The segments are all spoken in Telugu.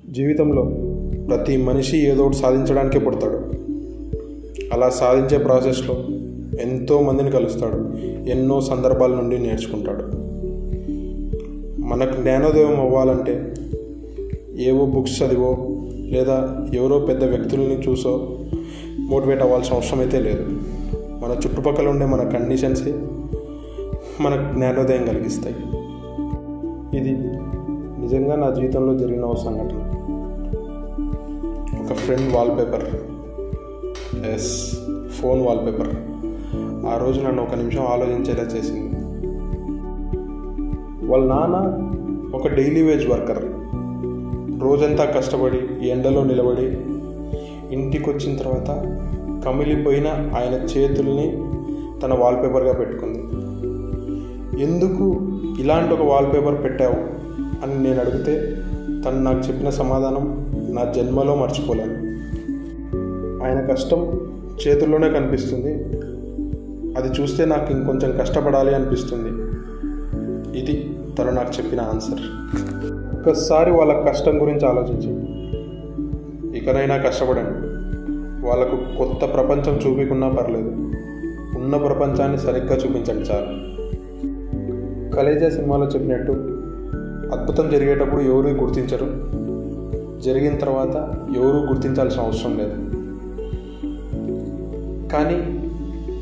జీవితంలో ప్రతి మనిషి ఏదో ఒకటి సాధించడానికే పుడతాడు. అలా సాధించే ప్రాసెస్లో ఎంతో మందిని కలుస్తాడు, ఎన్నో సందర్భాల నుండి నేర్చుకుంటాడు. మనకు జ్ఞానోదయం అవ్వాలంటే ఏవో బుక్స్ చదివో లేదా ఎవరో పెద్ద వ్యక్తులని చూసో మోటివేట్ అవ్వాల్సిన అవసరం అయితే లేదు. మన చుట్టుపక్కల ఉండే మన కండిషన్సే మనకు జ్ఞానోదయం కలిగిస్తాయి. ఇది నిజంగా నా జీవితంలో జరిగిన ఒక సంఘటన. ఒక ఫ్రెండ్ వాల్పేపర్, ఫోన్ వాల్పేపర్ ఆ రోజు నన్ను ఒక నిమిషం ఆలోచించేలా చేసింది. వాళ్ళ నాన్న ఒక డైలీ వేజ్ వర్కర్. రోజంతా కష్టపడి ఎండలో నిలబడి ఇంటికి వచ్చిన తర్వాత కమిలిపోయిన ఆయన చేతుల్ని తన వాల్పేపర్గా పెట్టుకుంది. ఎందుకు ఇలాంటి ఒక వాల్పేపర్ పెట్టావు అని నేను అడిగితే తను నాకు చెప్పిన సమాధానం నా జన్మలో మర్చిపోలేను. ఆయన కష్టం చేతుల్లోనే కనిపిస్తుంది, అది చూస్తే నాకు ఇంకొంచెం కష్టపడాలి అనిపిస్తుంది. ఇది తను నాకు చెప్పిన ఆన్సర్. ఒక్కసారి వాళ్ళ కష్టం గురించి ఆలోచించి ఇకనైనా కష్టపడండి. వాళ్ళకు కొత్త ప్రపంచం చూపించుకున్నా పర్లేదు, ఉన్న ప్రపంచాన్ని సరిగ్గా చూపించండి చాలు. కలేజా సినిమాలో చెప్పినట్టు అద్భుతం జరిగేటప్పుడు ఎవరు గుర్తించరు, జరిగిన తర్వాత ఎవరు గుర్తించాల్సిన అవసరం లేదు. కానీ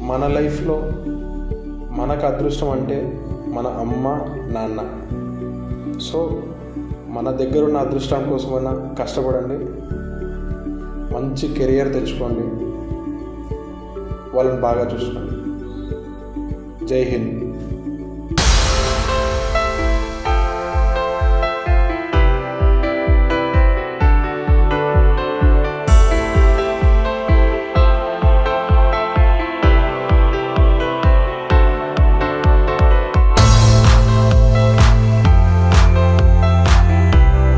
మన లైఫ్లో మనకు అదృష్టం అంటే మన అమ్మ నాన్న. సో మన దగ్గర ఉన్న అదృష్టం కోసమైనా కష్టపడండి, మంచి కెరియర్ తెచ్చుకోండి, వాళ్ళని బాగా చూసుకోండి. జై హింద్.